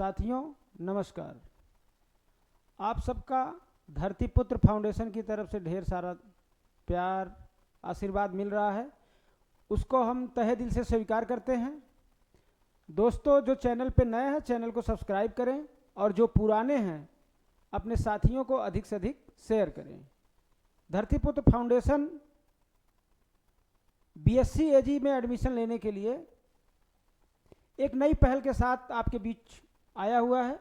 साथियों नमस्कार। आप सबका धरतीपुत्र फाउंडेशन की तरफ से ढेर सारा प्यार आशीर्वाद मिल रहा है, उसको हम तहे दिल से स्वीकार करते हैं। दोस्तों, जो चैनल पे नए हैं चैनल को सब्सक्राइब करें और जो पुराने हैं अपने साथियों को अधिक से अधिक शेयर करें। धरतीपुत्र फाउंडेशन बीएससी एजी में एडमिशन लेने के लिए एक नई पहल के साथ आपके बीच आया हुआ है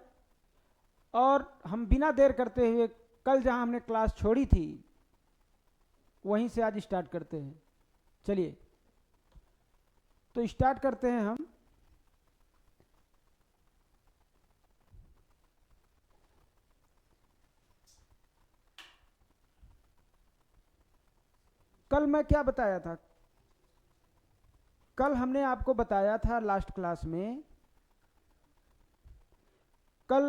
और हम बिना देर करते हुए कल जहां हमने क्लास छोड़ी थी वहीं से आज स्टार्ट करते हैं। चलिए तो स्टार्ट करते हैं हम। कल मैं क्या बताया था? कल हमने आपको बताया था लास्ट क्लास में, कल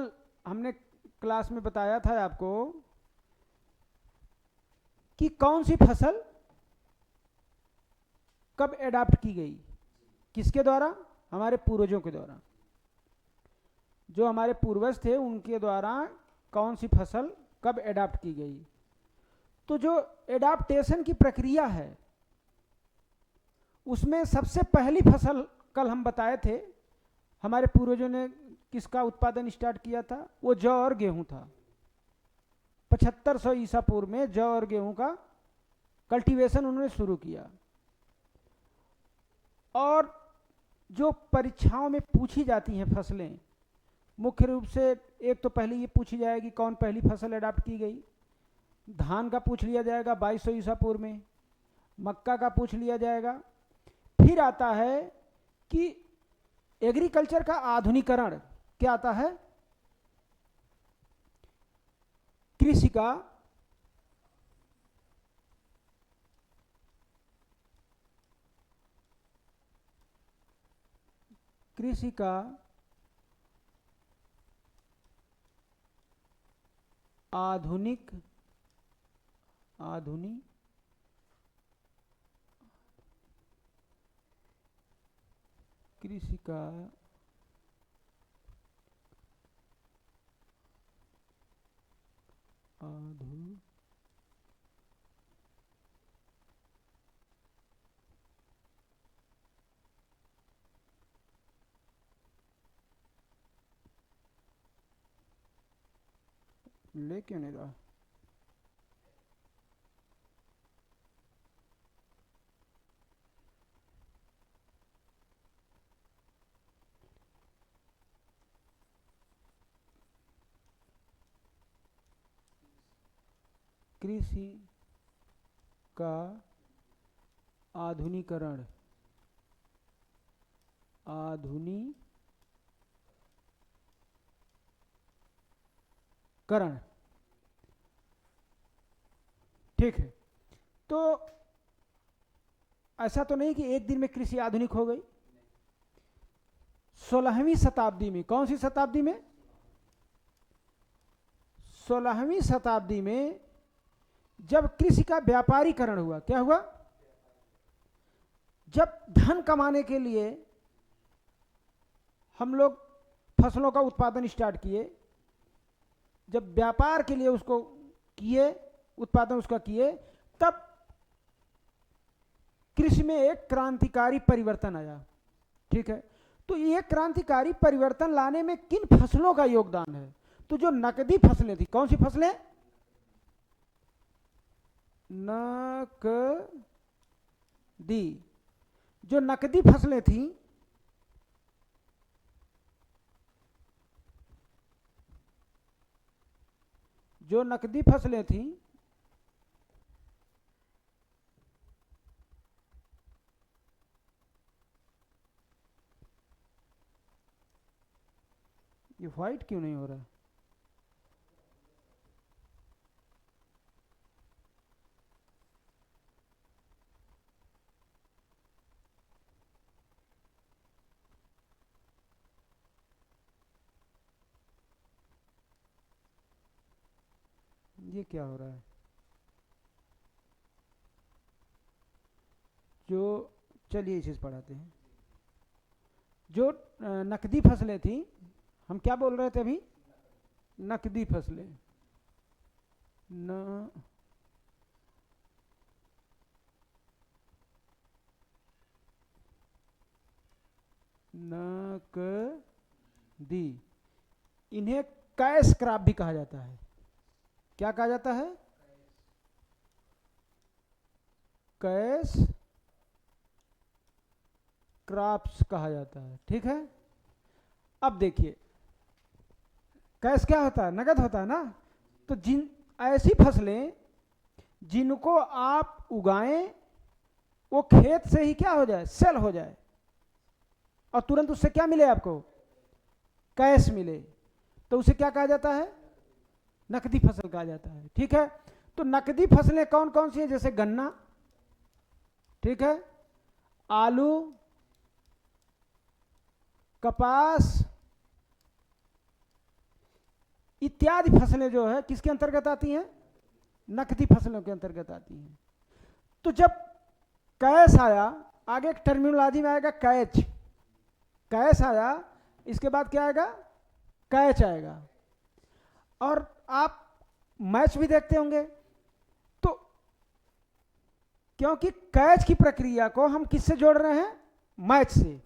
हमने क्लास में बताया था आपको कि कौन सी फसल कब एडाप्ट की गई, किसके द्वारा? हमारे पूर्वजों के द्वारा। जो हमारे पूर्वज थे उनके द्वारा कौन सी फसल कब एडाप्ट की गई। तो जो एडाप्टेशन की प्रक्रिया है उसमें सबसे पहली फसल कल हम बताए थे हमारे पूर्वजों ने किसका उत्पादन स्टार्ट किया था? वो जौ और गेहूं था। 7500 ईसा पूर्व में जौ और गेहूं का कल्टीवेशन उन्होंने शुरू किया। और जो परीक्षाओं में पूछी जाती हैं फसलें, मुख्य रूप से एक तो पहले ये पूछी जाएगी कौन पहली फसल एडाप्ट की गई। धान का पूछ लिया जाएगा 2200 ईसा पूर्व में, मक्का का पूछ लिया जाएगा। फिर आता है कि एग्रीकल्चर का आधुनिकीकरण, क्या आता है? कृषि का आधुनिकीकरण कृषि का ले क्यों नहीं रहा? कृषि का आधुनिकीकरण ठीक है। तो ऐसा तो नहीं कि एक दिन में कृषि आधुनिक हो गई। 16वीं शताब्दी में, कौन सी शताब्दी में? 16वीं शताब्दी में जब कृषि का व्यापारीकरण हुआ। क्या हुआ? जब धन कमाने के लिए हम लोग फसलों का उत्पादन स्टार्ट किए, जब व्यापार के लिए उसको किए, उत्पादन उसका किए, तब कृषि में एक क्रांतिकारी परिवर्तन आया। ठीक है, तो ये क्रांतिकारी परिवर्तन लाने में किन फसलों का योगदान है? तो जो नकदी फसलें थी, कौन सी फसलें? नकदी। जो नकदी फसलें थी, जो नकदी फसलें थी ये व्हाइट क्यों नहीं हो रहा है? ये क्या हो रहा है? जो चलिए इसे पढ़ाते हैं। जो नकदी फसलें थी हम क्या बोल रहे थे अभी? नकदी फसलें। न नकदी, इन्हें कैश क्रॉप भी कहा जाता है। क्या कहा जाता है? कैश क्रॉप्स कहा जाता है। ठीक है, अब देखिए कैश क्या होता है? नगद होता है ना। तो जिन ऐसी फसलें जिनको आप उगाएं वो खेत से ही क्या हो जाए? सेल हो जाए, और तुरंत उससे क्या मिले आपको? कैश मिले, तो उसे क्या कहा जाता है? नकदी फसल कहा जाता है। ठीक है, तो नकदी फसलें कौन कौन सी है? जैसे गन्ना, ठीक है, आलू, कपास इत्यादि फसलें जो है किसके अंतर्गत आती हैं? नकदी फसलों के अंतर्गत आती हैं। तो जब कैश आया, आगे एक टर्मिनोलॉजी में आएगा कैच, कैश आया, इसके बाद क्या आएगा? कैच आएगा। और आप मैच भी देखते होंगे, तो क्योंकि कैच की प्रक्रिया को हम किससे जोड़ रहे हैं? मैच से।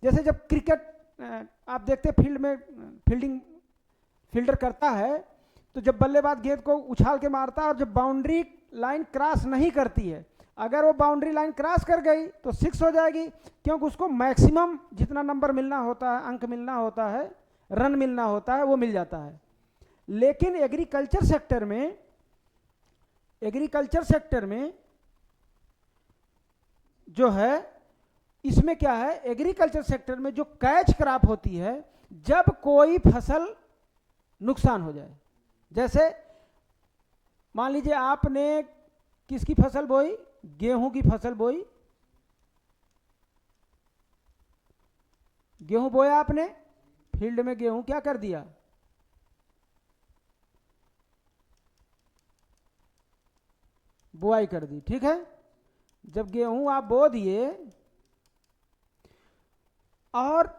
जैसे जब क्रिकेट आप देखते फील्ड में फील्डर करता है, तो जब बल्लेबाज गेंद को उछाल के मारता है और जब बाउंड्री लाइन क्रॉस नहीं करती है, अगर वो बाउंड्री लाइन क्रॉस कर गई तो 6 हो जाएगी, क्योंकि उसको मैक्सिमम जितना नंबर मिलना होता है, अंक मिलना होता है, रन मिलना होता है, वो मिल जाता है। लेकिन एग्रीकल्चर सेक्टर में जो है, इसमें क्या है? एग्रीकल्चर सेक्टर में जो कैच क्रॉप होती है, जब कोई फसल नुकसान हो जाए, जैसे मान लीजिए आपने किसकी फसल बोई? गेहूं की फसल बोई, गेहूं बोया आपने, फील्ड में गेहूं क्या कर दिया? बुआई कर दी। ठीक है, जब गेहूं आप बो दिए और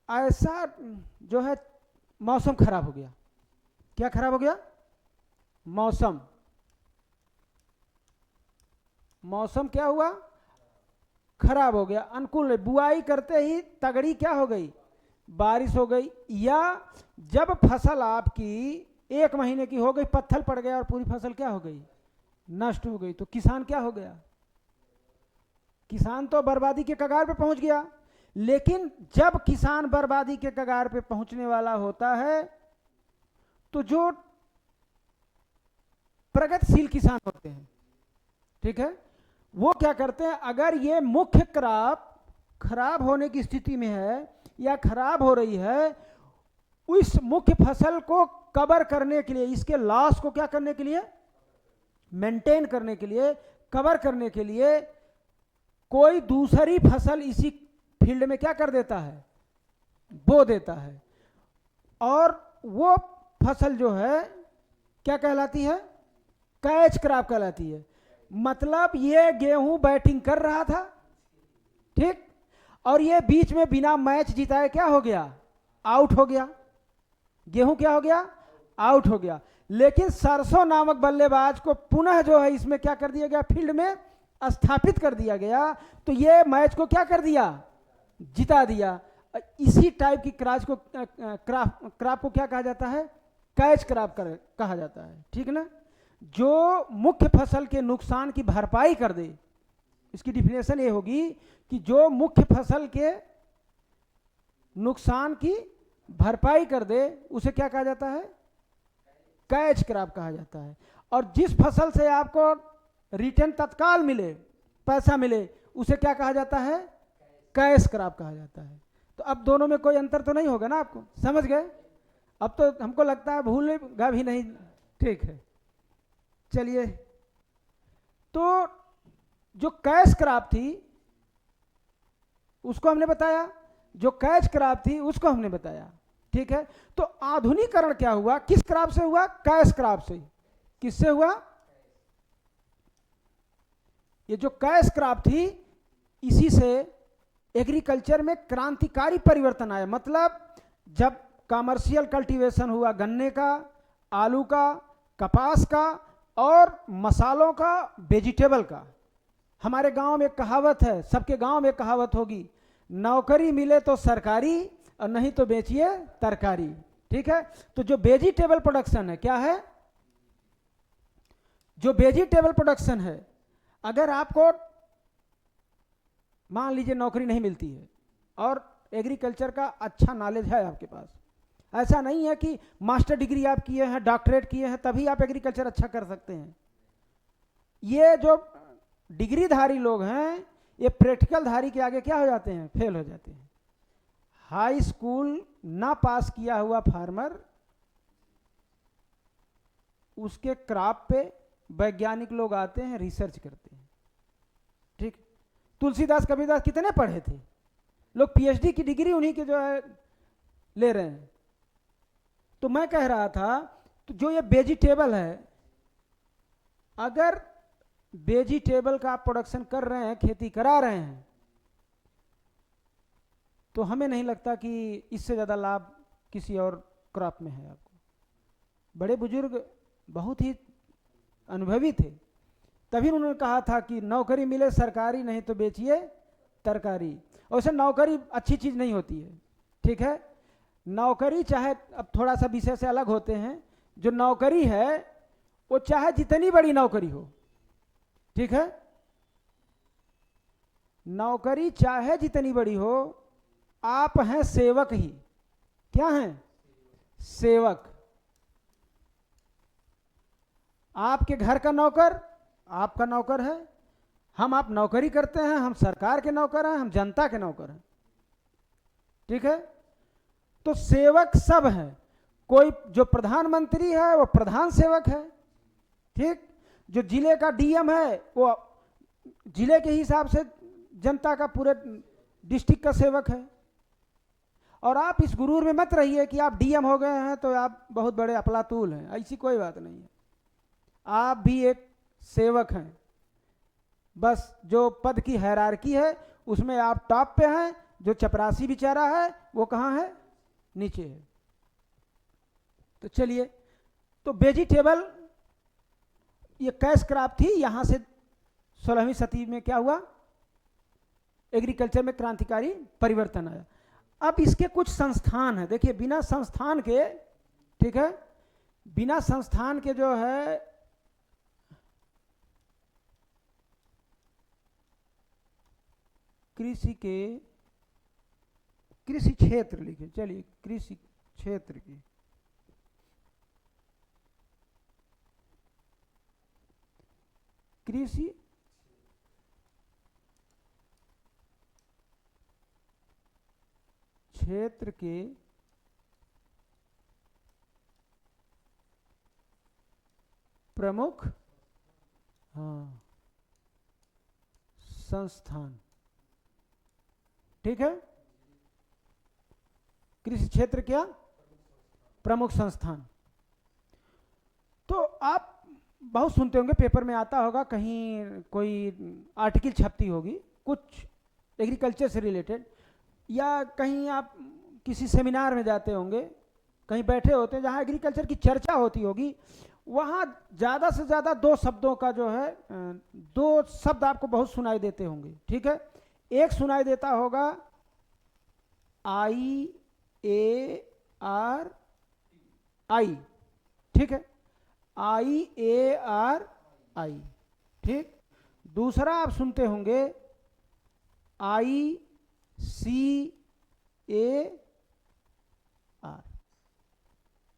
ऐसा जो है मौसम खराब हो गया, क्या खराब हो गया? मौसम क्या हुआ? खराब हो गया, अनुकूल नहीं। बुआई करते ही तगड़ी क्या हो गई? बारिश हो गई। या जब फसल आपकी 1 महीने की हो गई, पत्थर पड़ गया और पूरी फसल क्या हो गई? नष्ट हो गई। तो किसान क्या हो गया? किसान तो बर्बादी के कगार पे पहुंच गया। लेकिन जब किसान बर्बादी के कगार पे पहुंचने वाला होता है, तो जो प्रगतिशील किसान होते हैं, ठीक है, वो क्या करते हैं? अगर ये मुख्य क्रॉप खराब होने की स्थिति में है या खराब हो रही है, उस मुख्य फसल को कवर करने के लिए, इसके लॉस को क्या करने के लिए? मेंटेन करने के लिए, कवर करने के लिए कोई दूसरी फसल इसी फील्ड में क्या कर देता है? बो देता है। और वो फसल जो है क्या कहलाती है? कैच क्रॉप कहलाती है। मतलब ये गेहूं बैटिंग कर रहा था, ठीक, और ये बीच में बिना मैच जिताए क्या हो गया? आउट हो गया। गेहूं क्या हो गया? आउट हो गया। लेकिन सरसों नामक बल्लेबाज को पुनः जो है इसमें क्या कर दिया गया? फील्ड में स्थापित कर दिया गया, तो ये मैच को क्या कर दिया? जिता दिया। इसी टाइप की क्रॉप को क्या कहा जाता है? कैच क्रॉप कहा जाता है। ठीक ना? जो मुख्य फसल के नुकसान की भरपाई कर दे, इसकी डिफिनेशन ये होगी कि जो मुख्य फसल के नुकसान की भरपाई कर दे, उसे क्या कहा जाता है? कैच क्रॉप कहा जाता है। और जिस फसल से आपको रिटर्न तत्काल मिले, पैसा मिले, उसे क्या कहा जाता है? कैश क्रॉप कहा जाता है। तो अब दोनों में कोई अंतर तो नहीं होगा ना? आपको समझ गए? अब तो हमको लगता है भूलेगा भी नहीं। ठीक है, चलिए। तो जो कैश क्रॉप थी उसको हमने बताया, जो कैच क्रॉप थी उसको हमने बताया। ठीक है, तो आधुनिकीकरण क्या हुआ? किस क्रॉप से हुआ? कैश क्रॉप से। किससे हुआ? ये जो कैश क्रॉप थी, इसी से एग्रीकल्चर में क्रांतिकारी परिवर्तन आया। मतलब जब कमर्शियल कल्टीवेशन हुआ गन्ने का, आलू का, कपास का और मसालों का, वेजिटेबल का। हमारे गांव में कहावत है, सबके गांव में कहावत होगी, नौकरी मिले तो सरकारी और नहीं तो बेचिए तरकारी। ठीक है, तो जो वेजिटेबल प्रोडक्शन है, क्या है, जो वेजिटेबल प्रोडक्शन है, अगर आपको मान लीजिए नौकरी नहीं मिलती है और एग्रीकल्चर का अच्छा नॉलेज है आपके पास, ऐसा नहीं है कि मास्टर डिग्री आप किए हैं, डॉक्टरेट किए हैं तभी आप एग्रीकल्चर अच्छा कर सकते हैं। ये जो डिग्रीधारी लोग हैं ये प्रैक्टिकल धारी के आगे क्या हो जाते हैं, फेल हो जाते हैं। हाई स्कूल ना पास किया हुआ फार्मर, उसके क्रॉप पे वैज्ञानिक लोग आते हैं, रिसर्च करते हैं। ठीक, तुलसीदास कबीरदास कितने पढ़े थे, लोग पीएचडी की डिग्री उन्हीं के जो है ले रहे हैं। तो मैं कह रहा था, तो जो ये वेजिटेबल है, अगर वेजिटेबल का आप प्रोडक्शन कर रहे हैं, खेती करा रहे हैं, तो हमें नहीं लगता कि इससे ज़्यादा लाभ किसी और क्रॉप में है आपको। बड़े बुजुर्ग बहुत ही अनुभवी थे, तभी उन्होंने कहा था कि नौकरी मिले सरकारी नहीं तो बेचिए तरकारी। वैसे नौकरी अच्छी चीज़ नहीं होती है, ठीक है, नौकरी चाहे, अब थोड़ा सा विषय से अलग होते हैं, जो नौकरी है वो चाहे जितनी बड़ी नौकरी हो, ठीक है, नौकरी चाहे जितनी बड़ी हो, आप हैं सेवक ही। क्या हैं, सेवक। आपके घर का नौकर आपका नौकर है, आप नौकरी करते हैं, हम सरकार के नौकर हैं, हम जनता के नौकर हैं। ठीक है, तो सेवक सब हैं। कोई जो प्रधानमंत्री है वो प्रधान सेवक है, ठीक, जो जिले का डीएम है वो जिले के हिसाब से जनता का पूरे डिस्ट्रिक्ट का सेवक है। और आप इस गुरूर में मत रहिए कि आप डीएम हो गए हैं तो आप बहुत बड़े अफलातूल हैं, ऐसी कोई बात नहीं है। आप भी एक सेवक हैं, बस जो पद की हायरार्की है उसमें आप टॉप पे हैं, जो चपरासी बेचारा है वो कहाँ है, नीचे है। तो चलिए, तो वेजिटेबल ये कैश क्रॉप थी, यहां से 16वीं शताब्दी में क्या हुआ, एग्रीकल्चर में क्रांतिकारी परिवर्तन आया। अब इसके कुछ संस्थान हैं, देखिए बिना संस्थान के, ठीक है, बिना संस्थान के जो है कृषि क्षेत्र लिखे, चलिए कृषि क्षेत्र की, कृषि क्षेत्र के प्रमुख संस्थान, ठीक है, कृषि क्षेत्र क्या, प्रमुख संस्थान। तो आप बहुत सुनते होंगे, पेपर में आता होगा, कहीं कोई आर्टिकल छपती होगी कुछ एग्रीकल्चर से रिलेटेड, या कहीं आप किसी सेमिनार में जाते होंगे, कहीं बैठे होते हैं जहाँ एग्रीकल्चर की चर्चा होती होगी, वहाँ ज़्यादा से ज़्यादा दो शब्दों का जो है, दो शब्द आपको बहुत सुनाई देते होंगे, ठीक है। एक सुनाई देता होगा IARI, ठीक है, IARI, ठीक। दूसरा आप सुनते होंगे ICAR,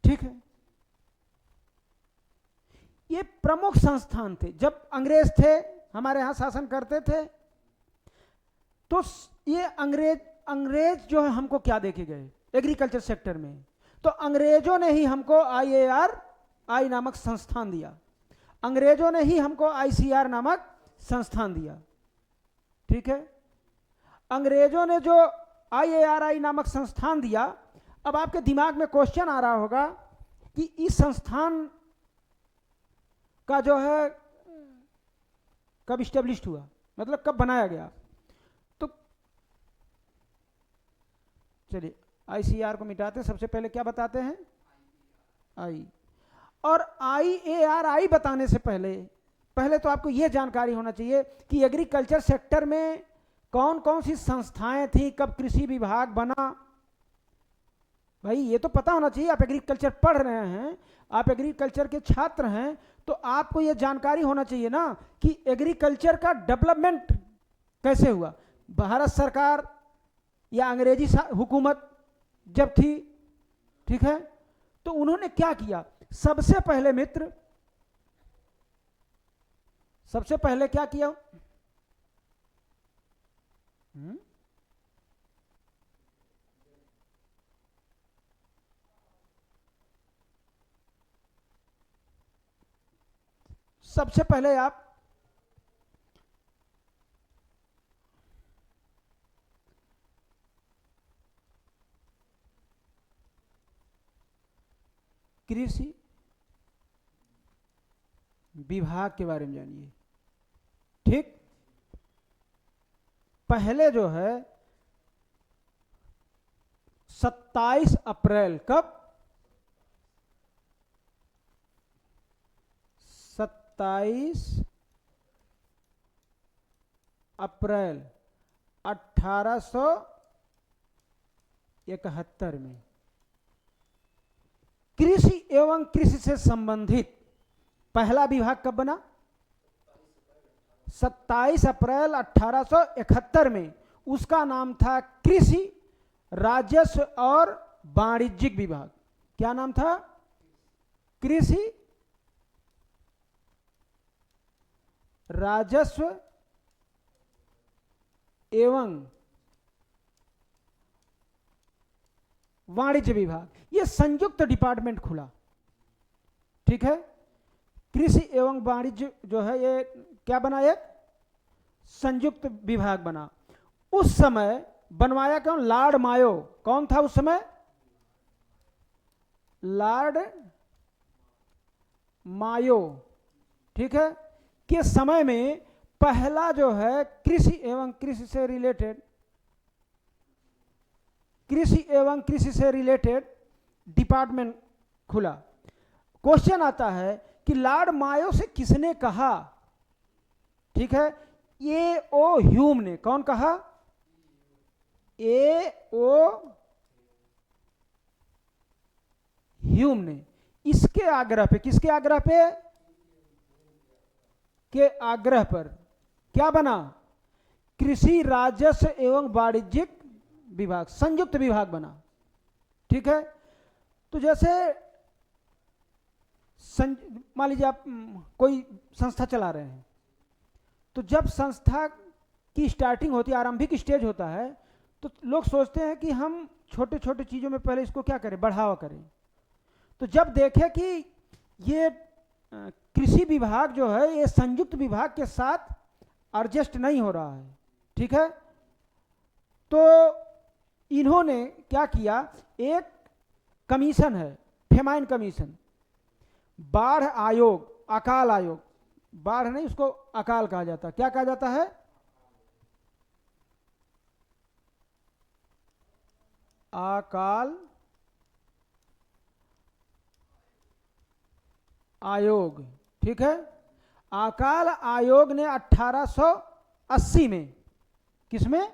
ठीक है। ये प्रमुख संस्थान थे जब अंग्रेज थे हमारे यहाँ शासन करते थे। तो ये अंग्रेज जो है हमको क्या देके गए एग्रीकल्चर सेक्टर में, तो अंग्रेजों ने ही हमको IARI नामक संस्थान दिया, अंग्रेजों ने ही हमको ICAR नामक संस्थान दिया, ठीक है। अंग्रेजों ने जो IARI नामक संस्थान दिया, अब आपके दिमाग में क्वेश्चन आ रहा होगा कि इस संस्थान का जो है कब इस्टेब्लिश हुआ, मतलब कब बनाया गया। तो चलिए ICAR को मिटाते सबसे पहले क्या बताते हैं? आई। और IARI बताने से पहले पहले तो आपको यह जानकारी होना चाहिए कि एग्रीकल्चर सेक्टर में कौन कौन सी संस्थाएं थी, कब कृषि विभाग बना। भाई ये तो पता होना चाहिए, आप एग्रीकल्चर पढ़ रहे हैं, आप एग्रीकल्चर के छात्र हैं, तो आपको यह जानकारी होना चाहिए ना कि एग्रीकल्चर का डेवलपमेंट कैसे हुआ। भारत सरकार या अंग्रेजी हुकूमत जब थी, ठीक है, तो उन्होंने क्या किया? सबसे पहले मित्र, सबसे पहले क्या किया? सबसे पहले आप कृषि विभाग के बारे में जानिए। ठीक, पहले जो है 27 अप्रैल, कब? 27 अप्रैल 1871 में कृषि एवं कृषि से संबंधित पहला विभाग कब बना? 27 अप्रैल 1871 में। उसका नाम था कृषि राजस्व और वाणिज्यिक विभाग। क्या नाम था? कृषि राजस्व एवं वाणिज्य विभाग। ये संयुक्त डिपार्टमेंट खुला, ठीक है। कृषि एवं वाणिज्य जो है ये क्या बना? एक संयुक्त विभाग बना। उस समय बनवाया कौन? लॉर्ड मायो। कौन था उस समय? लॉर्ड मायो, ठीक है। के समय में पहला जो है कृषि एवं कृषि से रिलेटेड, कृषि एवं कृषि से रिलेटेड डिपार्टमेंट खुला। क्वेश्चन आता है कि लॉर्ड मायो से किसने कहा? ठीक है, A.O. ह्यूम ने। कौन कहा? A.O. ह्यूम ने। इसके आग्रह पे, किसके आग्रह पे? के आग्रह पर क्या बना? कृषि राजस्व एवं वाणिज्यिक विभाग, संयुक्त विभाग बना, ठीक है। तो जैसे मान लीजिए आप कोई संस्था चला रहे हैं, तो जब संस्था की स्टार्टिंग होती है, आरंभिक स्टेज होता है, तो लोग सोचते हैं कि हम छोटे छोटे चीज़ों में पहले इसको क्या करें? बढ़ावा करें। तो जब देखें कि ये कृषि विभाग जो है ये संयुक्त विभाग के साथ एडजस्ट नहीं हो रहा है, ठीक है, तो इन्होंने क्या किया? एक कमीशन है, फेमाइन कमीशन, बाढ़ आयोग, अकाल आयोग, बाढ़ नहीं उसको अकाल कहा जाता। क्या कहा जाता है? अकाल आयोग, ठीक है। अकाल आयोग ने 1880 में, किसमें?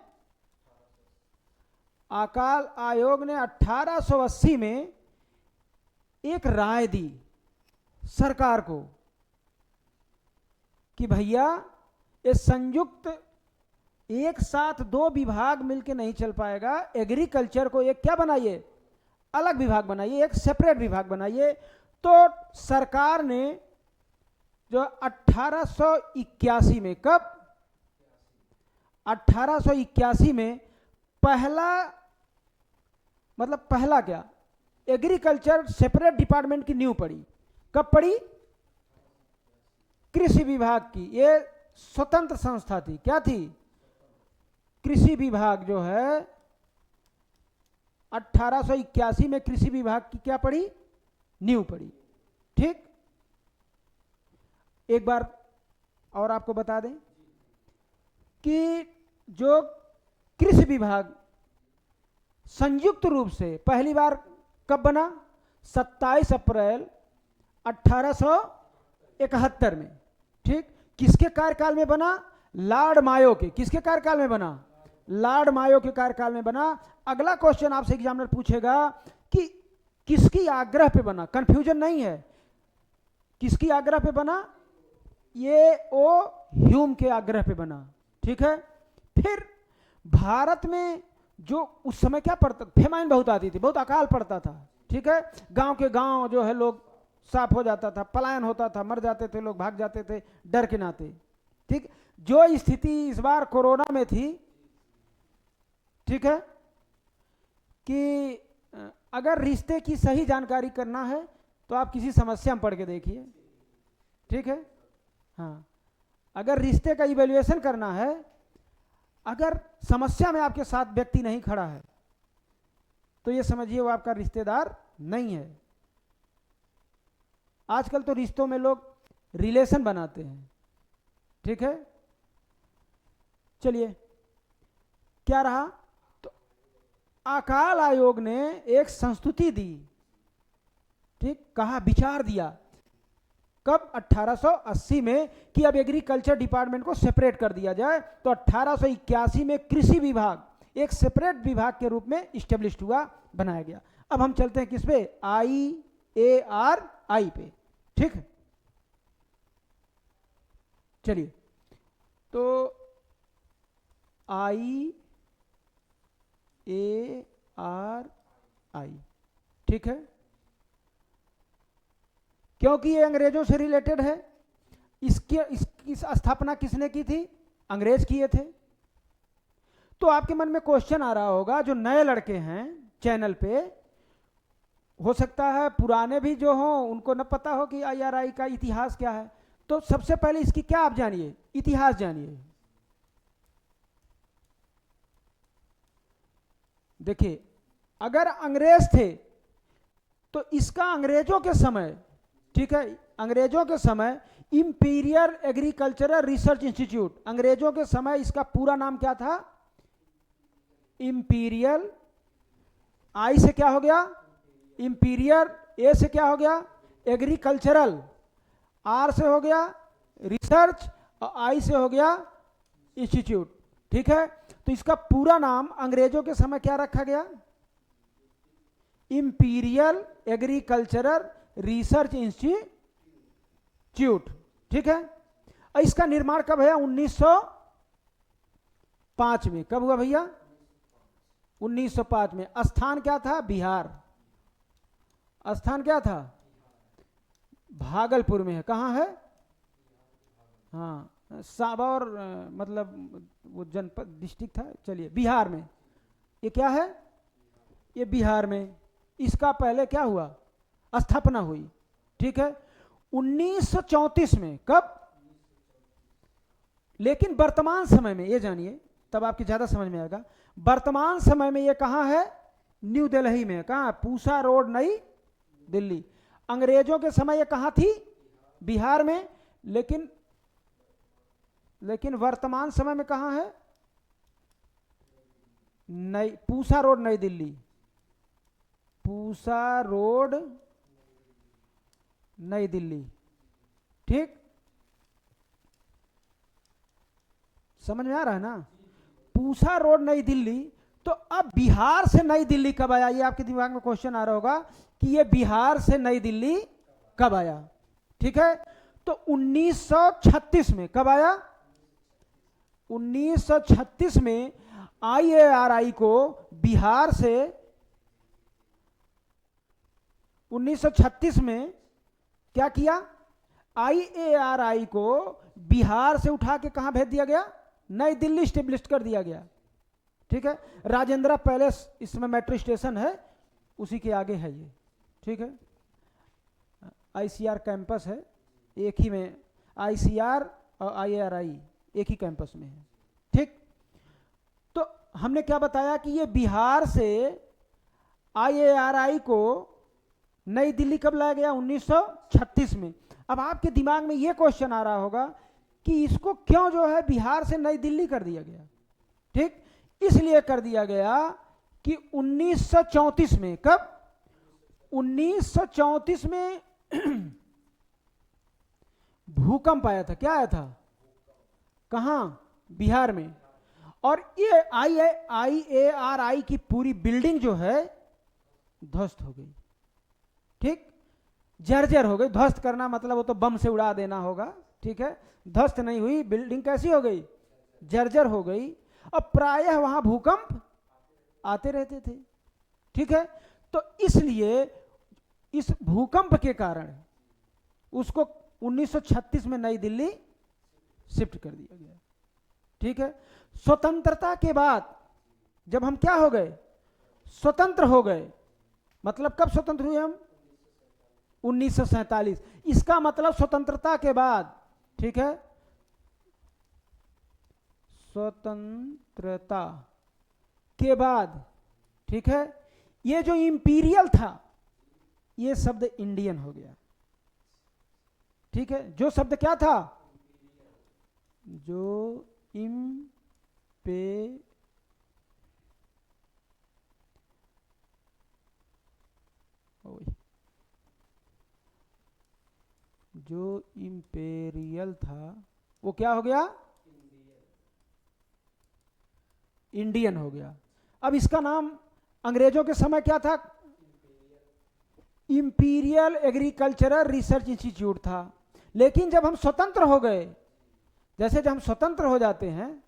अकाल आयोग ने 1880 में एक राय दी सरकार को कि भैया ये संयुक्त एक साथ दो विभाग मिलके नहीं चल पाएगा, एग्रीकल्चर को एक क्या बनाइए? अलग विभाग बनाइए, एक सेपरेट विभाग बनाइए। तो सरकार ने जो 1881 में, कब? 1881 में पहला, मतलब पहला क्या, एग्रीकल्चर सेपरेट डिपार्टमेंट की नींव पड़ी। कब पड़ी? कृषि विभाग की। ये स्वतंत्र संस्था थी। क्या थी? कृषि विभाग जो है 1881 में कृषि विभाग की क्या पड़ी? नींव पड़ी। ठीक, एक बार और आपको बता दें कि जो कृषि विभाग संयुक्त रूप से पहली बार कब बना? 27 अप्रैल 1871 में। ठीक, किसके कार्यकाल में बना? लॉर्ड मायो के। किसके कार्यकाल में बना? लॉर्ड मायो के कार्यकाल में बना। अगला क्वेश्चन आपसे एग्जामिनर पूछेगा कि किसकी आग्रह पे बना? कंफ्यूजन नहीं है, किसकी आग्रह पे बना? ये ओ ह्यूम के आग्रह पे बना। ठीक है। फिर भारत में जो उस समय क्या पड़ता, फेमाइन बहुत आती थी, बहुत अकाल पड़ता था। ठीक है, गांव के गांव जो है लोग साफ हो जाता था, पलायन होता था, मर जाते थे लोग, भाग जाते थे डर के नाते। ठीक, जो स्थिति इस बार कोरोना में थी, ठीक है, कि अगर रिश्ते की सही जानकारी करना है तो आप किसी समस्या में पढ़ के देखिए। ठीक है, हाँ, अगर रिश्ते का इवैल्यूएशन करना है, अगर समस्या में आपके साथ व्यक्ति नहीं खड़ा है तो ये समझिए वो आपका रिश्तेदार नहीं है। आजकल तो रिश्तों में लोग रिलेशन बनाते हैं। ठीक है, चलिए क्या रहा, तो अकाल आयोग ने एक संस्तुति दी। ठीक, कहा, विचार दिया, कब? 1880 में, कि अब एग्रीकल्चर डिपार्टमेंट को सेपरेट कर दिया जाए। तो 1881 में कृषि विभाग एक सेपरेट विभाग के रूप में इस्टेब्लिश हुआ, बनाया गया। अब हम चलते हैं किस पे? IARI पे। ठीक, चलिए, तो IARI, ठीक है, क्योंकि ये अंग्रेजों से रिलेटेड है। इसकी स्थापना किसने की थी? अंग्रेज किए थे। तो आपके मन में क्वेश्चन आ रहा होगा, जो नए लड़के हैं चैनल पे, हो सकता है पुराने भी जो हों उनको न पता हो कि IRI का इतिहास क्या है। तो सबसे पहले इसकी क्या आप जानिए, इतिहास जानिए। देखिए, अगर अंग्रेज थे तो इसका अंग्रेजों के समय, ठीक है, अंग्रेजों के समय इंपीरियल एग्रीकल्चरल रिसर्च इंस्टीट्यूट, अंग्रेजों के समय इसका पूरा नाम क्या था? इंपीरियल, आई से क्या हो गया? इंपीरियल, ए से क्या हो गया? एग्रीकल्चरल, आर से हो गया रिसर्च, और आई से हो गया इंस्टीट्यूट। ठीक है, तो इसका पूरा नाम अंग्रेजों के समय क्या रखा गया? Imperial agricultural research institute. ठीक है, और इसका निर्माण कब है? 1905 में। कब हुआ भैया? 1905 में। स्थान क्या था? बिहार। स्थान क्या था? भागलपुर में है। कहाँ है? हाँ, साबौर, मतलब वो जनपद, डिस्ट्रिक्ट था। चलिए, बिहार में। ये क्या है? ये बिहार में। इसका पहले क्या हुआ? स्थापना हुई। ठीक है, 1934 में। कब? लेकिन वर्तमान समय में, ये जानिए तब आपकी ज्यादा समझ में आएगा, वर्तमान समय में ये कहाँ है? न्यू दिल्ली में। कहाँ? पूसा रोड, नई दिल्ली। अंग्रेजों के समय ये कहाँ थी? बिहार में। लेकिन वर्तमान समय में कहाँ है? नई, पूसा रोड, नई दिल्ली। पूसा रोड, नई दिल्ली। ठीक, समझ में आ रहा है ना? पूसा रोड, नई दिल्ली। तो अब बिहार से नई दिल्ली कब आया? ये आपके दिमाग में क्वेश्चन आ रहा होगा कि ये बिहार से नई दिल्ली कब आया। ठीक है, तो 1936 में। कब आया? 1936 में IARI को बिहार से, 1936 में क्या किया? IARI को बिहार से उठा के कहां भेज दिया गया? नई दिल्ली स्टेब्लिश कर दिया गया। ठीक है, राजेंद्र पैलेस इसमें मेट्रो स्टेशन है, उसी के आगे है ये। ठीक है, ICR कैंपस है, एक ही में ICR और IARI एक ही कैंपस में है। ठीक, तो हमने क्या बताया कि ये बिहार से IARI को नई दिल्ली कब लाया गया? 1936 में। अब आपके दिमाग में ये क्वेश्चन आ रहा होगा कि इसको क्यों जो है बिहार से नई दिल्ली कर दिया गया। ठीक, इसलिए कर दिया गया कि 1934 में, कब? 1934 में भूकंप आया था। क्या आया था? कहां? बिहार में। और ये IARI की पूरी बिल्डिंग जो है ध्वस्त हो गई। ठीक, जर्जर हो गई। ध्वस्त करना मतलब वो तो बम से उड़ा देना होगा, ठीक है। ध्वस्त नहीं हुई, बिल्डिंग कैसी हो गई? जर्जर हो गई। अब प्रायः वहां भूकंप आते रहते थे, ठीक है। तो इसलिए इस भूकंप के कारण उसको 1936 में नई दिल्ली शिफ्ट कर दिया गया, ठीक है। स्वतंत्रता के बाद जब हम क्या हो गए? स्वतंत्र हो गए। मतलब कब स्वतंत्र हुए हम? 1947। इसका मतलब स्वतंत्रता के बाद, ठीक है, स्वतंत्रता के बाद, ठीक है, ये जो इंपीरियल था ये शब्द इंडियन हो गया, ठीक है। जो शब्द क्या था? जो जो इंपेरियल था वो क्या हो गया? इंडियन हो गया। अब इसका नाम अंग्रेजों के समय क्या था? इंपीरियल एग्रीकल्चरल रिसर्च इंस्टीट्यूट था। लेकिन जब हम स्वतंत्र हो गए, जैसे जब हम स्वतंत्र हो जाते हैं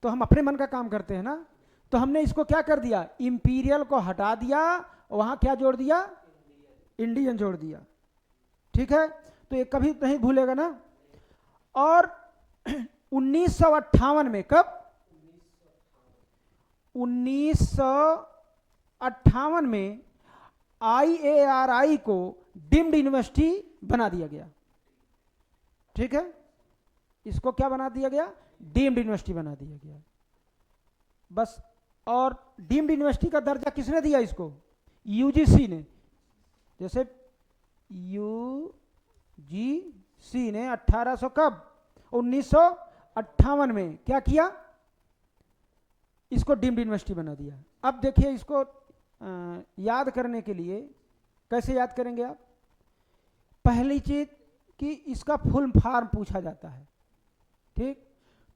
तो हम अपने मन का काम करते हैं ना, तो हमने इसको क्या कर दिया? इंपीरियल को हटा दिया, वहां क्या जोड़ दिया? इंडियन जोड़ दिया, ठीक है। तो ये कभी नहीं भूलेगा ना। और 1958 में, कब? 1958 में IARI को डीम्ड यूनिवर्सिटी बना दिया गया, ठीक है। इसको क्या बना दिया गया? डीम्ड यूनिवर्सिटी बना दिया गया, बस। और डीम्ड यूनिवर्सिटी का दर्जा किसने दिया इसको? UGC ने। जैसे UGC ने 1800 कब? 1958 में क्या किया? इसको डीम्ड यूनिवर्सिटी बना दिया। अब देखिए, इसको याद करने के लिए कैसे याद करेंगे आप? पहली चीज कि इसका फुल फॉर्म पूछा जाता है, ठीक।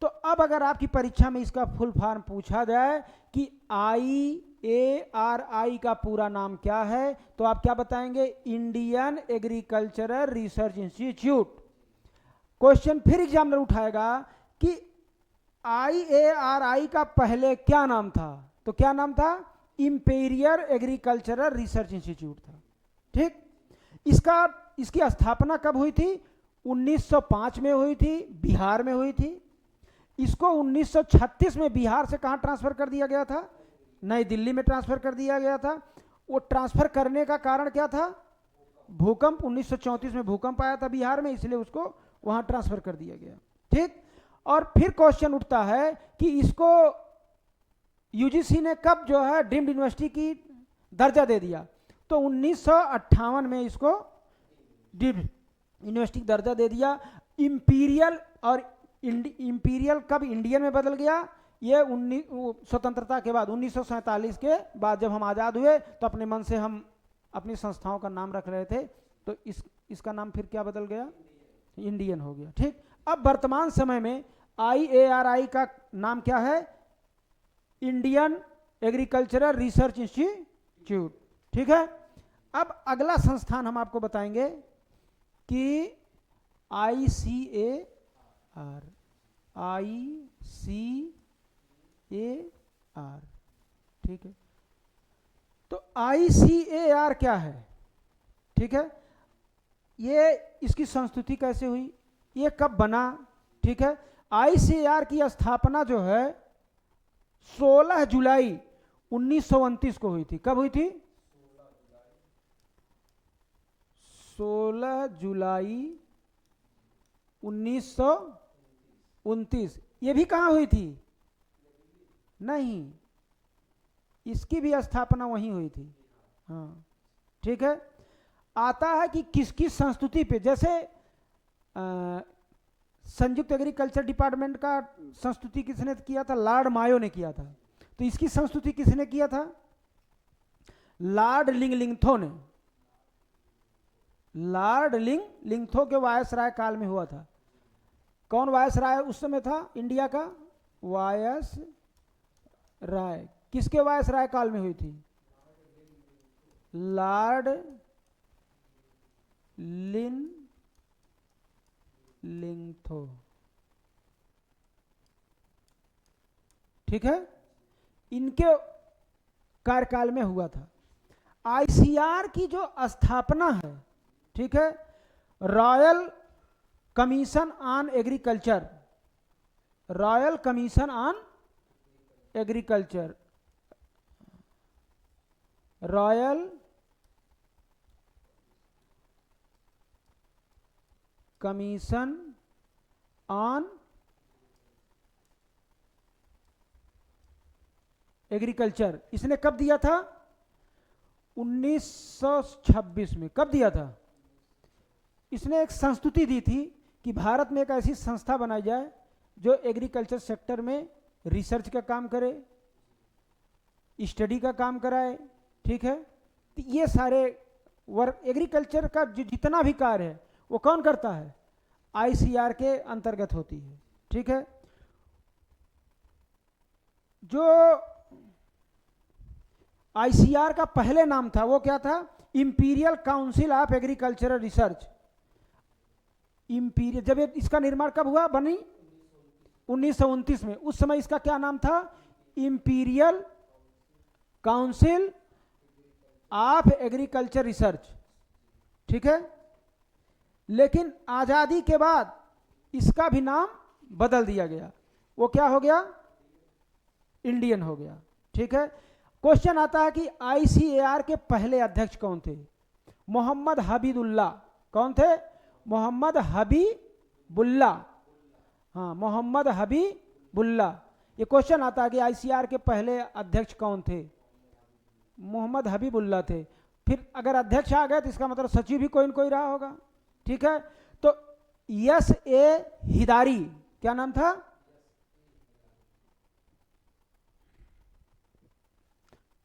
तो अब अगर आपकी परीक्षा में इसका फुल फॉर्म पूछा जाए कि IARI का पूरा नाम क्या है, तो आप क्या बताएंगे? Indian agricultural research institute. Question फिर एग्जामिनर उठाएगा कि IARI का पहले क्या नाम था, तो क्या नाम था? इंपीरियल एग्रीकल्चरल रिसर्च इंस्टीट्यूट था, ठीक। इसकी स्थापना कब हुई थी? 1905 में हुई थी, बिहार में हुई थी। इसको 1936 में बिहार से कहां ट्रांसफर कर दिया गया था? नई दिल्ली में ट्रांसफर कर दिया गया था। वो ट्रांसफर करने का कारण क्या था? भूकंप। 1934 में भूकंप आया था बिहार में, इसलिए उसको वहां ट्रांसफर कर दिया गया, ठीक। और फिर क्वेश्चन उठता है कि इसको UGC ने कब जो है डीम्ड यूनिवर्सिटी की दर्जा दे दिया? तो 1958 में इसको डीम्ड यूनिवर्सिटी दर्जा दे दिया। इंपीरियल और इंपीरियल कब इंडियन में बदल गया? ये स्वतंत्रता के बाद 1947 के बाद जब हम आज़ाद हुए तो अपने मन से हम अपनी संस्थाओं का नाम रख रहे थे, तो इसका नाम फिर क्या बदल गया? इंडियन हो गया, ठीक। अब वर्तमान समय में IARI का नाम क्या है? इंडियन एग्रीकल्चरल रिसर्च इंस्टीट्यूट, ठीक है। अब अगला संस्थान हम आपको बताएंगे कि ICAR, ठीक है। तो ICAR क्या है, ठीक है। ये इसकी संस्तुति कैसे हुई, ये कब बना, ठीक है। ICAR की स्थापना जो है 16 जुलाई 1929 को हुई थी। कब हुई थी? 16 जुलाई 1929। ये भी कहाँ हुई थी? नहीं, इसकी भी स्थापना वहीं हुई थी, हाँ, ठीक है। आता है कि किसकी संस्तुति पे, जैसे संयुक्त एग्रीकल्चर डिपार्टमेंट का संस्तुति किसने किया था? लॉर्ड मायो ने किया था। तो इसकी संस्तुति किसने किया था? लॉर्ड लिंगलिंगथो ने। लॉर्ड लिंगलिंगथो के वायसराय काल में हुआ था। कौन वायसराय उस समय था इंडिया का? वायसराय। किसके वायसराय काल में हुई थी? लॉर्ड लिंगलिंगथो। ठीक है, इनके कार्यकाल में हुआ था। आईसीआर की जो स्थापना है, ठीक है, royal commission on agriculture, royal commission on agriculture, royal commission on agriculture, इसने कब दिया था? 1926 में। कब दिया था? इसने एक संस्तुति दी थी कि भारत में एक ऐसी संस्था बनाई जाए जो एग्रीकल्चर सेक्टर में रिसर्च का काम करे, स्टडी का काम कराए। ठीक है, तो ये सारे वर्क एग्रीकल्चर का जो जितना भी कार्य है वो कौन करता है? आईसीआर के अंतर्गत होती है। ठीक है, जो आईसीआर का पहले नाम था वो क्या था? Imperial council of agricultural research. Imperial, जब इसका निर्माण कब हुआ? बनी 1929 में। उस समय इसका क्या नाम था? Imperial council of agriculture research. ठीक है, लेकिन आजादी के बाद इसका भी नाम बदल दिया गया। वो क्या हो गया? इंडियन हो गया। ठीक है, क्वेश्चन आता है कि आईसीएआर के पहले अध्यक्ष कौन थे? मोहम्मद हबीबुल्लाह। कौन थे? मोहम्मद हबीबुल्लाह। हाँ, मोहम्मद हबीबुल्लाह। ये क्वेश्चन आता है कि आईसीआर के पहले अध्यक्ष कौन थे? मोहम्मद हबीबुल्लाह थे। फिर अगर अध्यक्ष आ गए तो इसका मतलब सचिव भी कोई न कोई रहा होगा। ठीक है, तो यस ए हिदारी, क्या नाम था?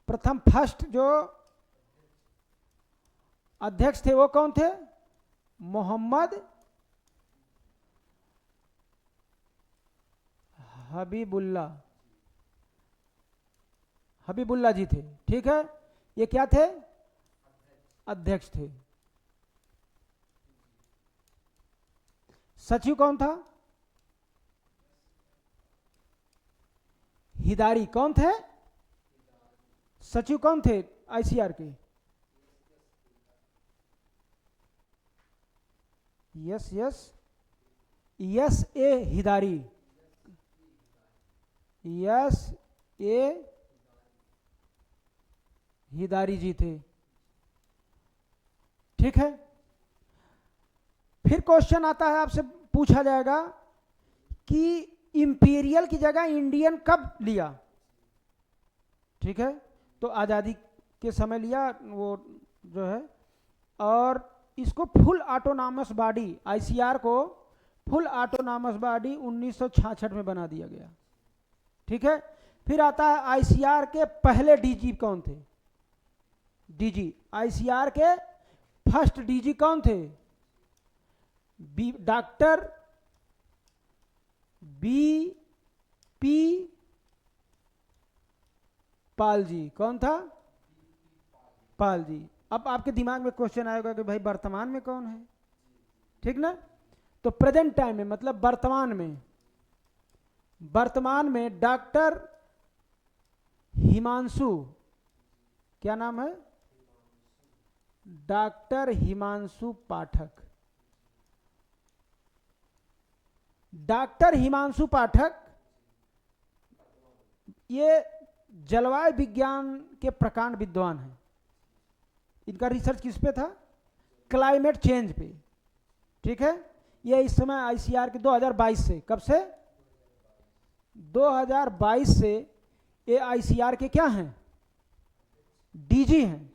प्रथम फर्स्ट जो अध्यक्ष थे वो कौन थे? मोहम्मद हबीबुल्लाह, हबीबुल्लाह जी थे। ठीक है, ये क्या थे? अध्यक्ष थे। सचिव कौन था? हिदारी। कौन थे? सचिव कौन थे आईसीआर के? यस यस, यस ए हिदारी, यस ए हिदारी जी थे। ठीक है, फिर क्वेश्चन आता है, आपसे पूछा जाएगा कि इंपीरियल की जगह इंडियन कब लिया? ठीक है, तो आज़ादी के समय लिया वो जो है, और इसको फुल ऑटोनॉमस बॉडी, आईसीआर को फुल ऑटोनॉमस बॉडी 1966 में बना दिया गया। ठीक है, फिर आता है आईसीआर के पहले डीजी कौन थे? डीजी, आईसीआर के फर्स्ट डीजी कौन थे? Doctor B P Pal ji. कौन था? पाल जी। अब आपके दिमाग में क्वेश्चन आएगा कि भाई वर्तमान में कौन है? ठीक ना, तो प्रेजेंट टाइम में मतलब वर्तमान में डॉक्टर हिमांशु, क्या नाम है? डॉक्टर हिमांशु पाठक। डॉक्टर हिमांशु पाठक ये जलवायु विज्ञान के प्रकांड विद्वान हैं। इनका रिसर्च किस पे था? क्लाइमेट चेंज पे। ठीक है, ये इस समय आईसीआर के 2022 से, कब से? 2022 से ये आईसीआर के क्या हैं? डीजी हैं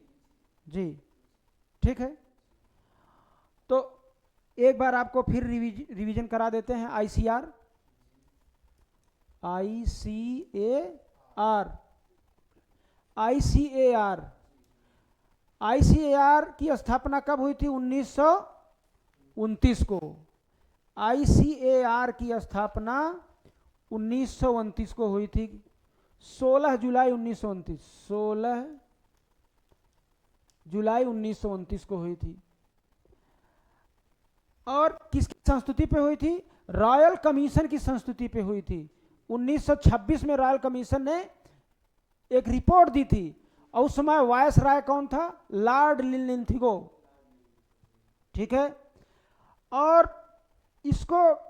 जी। ठीक है, तो एक बार आपको फिर रिवीजन करा देते हैं। आईसीआर, आईसीएआर ICAR, ICAR की स्थापना कब हुई थी? 1929 को। ICAR की स्थापना 1929 को हुई थी, 16 जुलाई 1929, 16 जुलाई 1929 को हुई थी। और किसकी संस्तुति पे हुई थी? रॉयल कमीशन की संस्तुति पे हुई थी। 1926 में रॉयल कमीशन ने एक रिपोर्ट दी थी, और उस समय वायस राय कौन था? लॉर्ड लिनथिगो, ठीक है। और इसको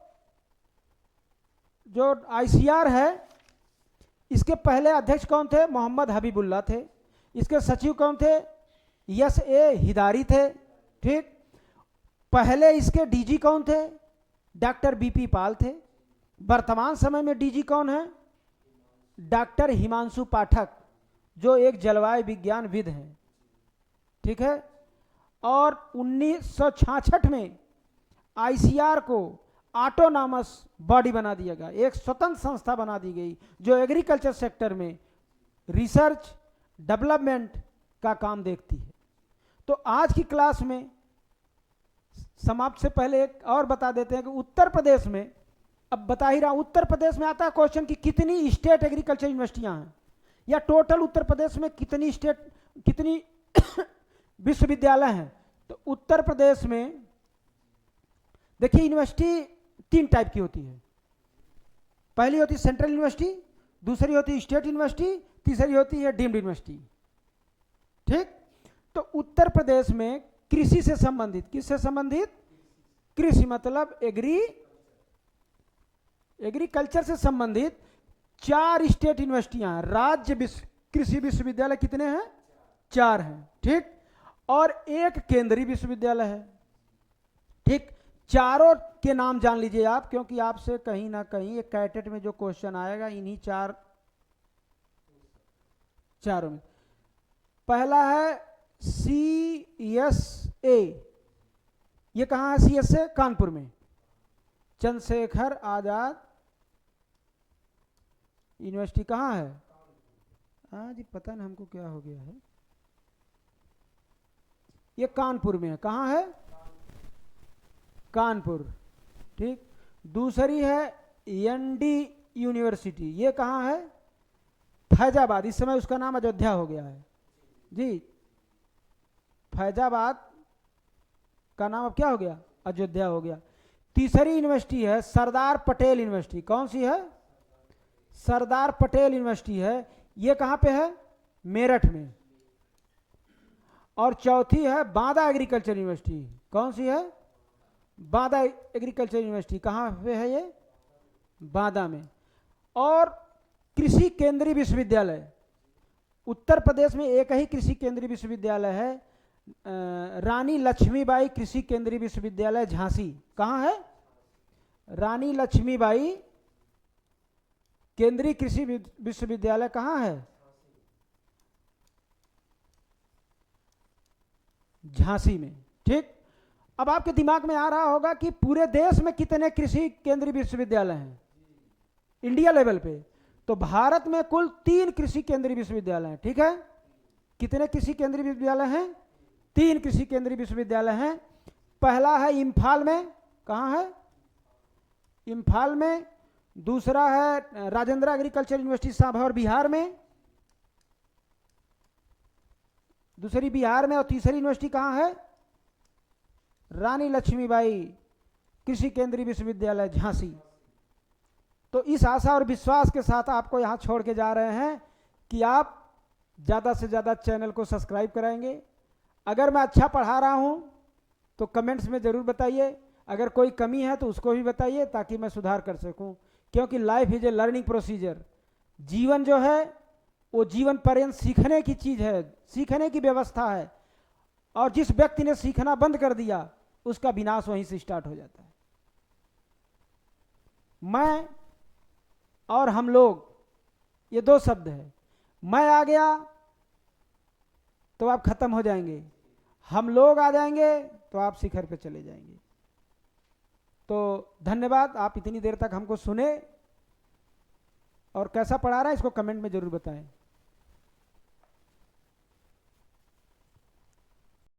जो ICR है, इसके पहले अध्यक्ष कौन थे? मोहम्मद हबीबुल्ला थे। इसके सचिव कौन थे? S.A. हिदारी थे, ठीक। पहले इसके DG कौन थे? डॉक्टर BP पाल थे। वर्तमान समय में DG कौन है? डॉक्टर हिमांशु पाठक, जो एक जलवायु विज्ञानविद हैं, ठीक है। और 1966 में ICR को ऑटोनॉमस बॉडी बना दिया गया, एक स्वतंत्र संस्था बना दी गई, जो एग्रीकल्चर सेक्टर में रिसर्च डेवलपमेंट का काम देखती है। तो आज की क्लास में समाप्त से पहले एक और बता देते हैं कि उत्तर प्रदेश में, अब बता ही रहा, उत्तर प्रदेश में आता है क्वेश्चन कि कितनी स्टेट एग्रीकल्चर यूनिवर्सिटियां हैं, या टोटल उत्तर प्रदेश में कितनी विश्वविद्यालय हैं। तो उत्तर प्रदेश में देखिए, यूनिवर्सिटी 3 टाइप की होती है। पहली होती है सेंट्रल यूनिवर्सिटी, दूसरी होती है स्टेट यूनिवर्सिटी, तीसरी होती है डीम्ड यूनिवर्सिटी, ठीक। तो उत्तर प्रदेश में कृषि से संबंधित, किससे संबंधित? कृषि मतलब एग्रीकल्चर से संबंधित 4 स्टेट यूनिवर्सिटियां हैं। राज्य कृषि विश्वविद्यालय कितने हैं? 4 हैं, ठीक। और एक केंद्रीय विश्वविद्यालय है, ठीक। चारों के नाम जान लीजिए आप, क्योंकि आपसे कहीं ना कहीं एक कैटेट में जो क्वेश्चन आएगा इन्हीं चारों में। पहला है CSA, ये कहाँ है? CSA कानपुर में, चंद्रशेखर आजाद यूनिवर्सिटी कहाँ है? हाँ जी, पता नहीं हमको क्या हो गया है। ये कानपुर में है। कहाँ है? कानपुर, ठीक। दूसरी है ND यूनिवर्सिटी, ये कहाँ है? फैजाबाद। इस समय उसका नाम अयोध्या हो गया है जी। फैजाबाद का नाम अब क्या हो गया? अयोध्या हो गया। तीसरी यूनिवर्सिटी है सरदार पटेल यूनिवर्सिटी। कौन सी है? सरदार पटेल यूनिवर्सिटी है। ये कहाँ पे है? मेरठ में। और चौथी है बांदा एग्रीकल्चर यूनिवर्सिटी। कौन सी है? Banda agriculture university. कहाँ पे है ये? बांदा में। और कृषि केंद्रीय विश्वविद्यालय, उत्तर प्रदेश में एक ही कृषि केंद्रीय विश्वविद्यालय है, रानी लक्ष्मीबाई कृषि केंद्रीय विश्वविद्यालय झांसी। कहाँ है? रानी लक्ष्मीबाई केंद्रीय कृषि विश्वविद्यालय कहाँ है? झांसी में, ठीक। अब आपके दिमाग में आ रहा होगा कि पूरे देश में कितने कृषि केंद्रीय विश्वविद्यालय हैं इंडिया लेवल पे? तो भारत में कुल 3 कृषि केंद्रीय विश्वविद्यालय हैं, ठीक है। कितने कृषि केंद्रीय विश्वविद्यालय हैं? 3 कृषि केंद्रीय विश्वविद्यालय हैं। पहला है इम्फाल में। कहाँ है? इम्फाल में। दूसरा है राजेंद्र एग्रीकल्चर यूनिवर्सिटी सांभर बिहार में, दूसरी बिहार में। और तीसरी यूनिवर्सिटी कहाँ है? रानी लक्ष्मीबाई कृषि केंद्रीय विश्वविद्यालय झांसी। तो इस आशा और विश्वास के साथ आपको यहाँ छोड़ के जा रहे हैं कि आप ज़्यादा से ज़्यादा चैनल को सब्सक्राइब कराएंगे। अगर मैं अच्छा पढ़ा रहा हूँ तो कमेंट्स में ज़रूर बताइए, अगर कोई कमी है तो उसको भी बताइए ताकि मैं सुधार कर सकूँ। क्योंकि life is a learning procedure. जीवन जो है वो जीवन पर्यंत सीखने की चीज़ है, सीखने की व्यवस्था है। और जिस व्यक्ति ने सीखना बंद कर दिया उसका विनाश वहीं से स्टार्ट हो जाता है। मैं और हम लोग, ये 2 शब्द है। मैं आ गया तो आप खत्म हो जाएंगे, हम लोग आ जाएंगे तो आप शिखर पे चले जाएंगे। तो धन्यवाद, आप इतनी देर तक हमको सुने। और कैसा पढ़ा रहा है इसको कमेंट में जरूर बताएं।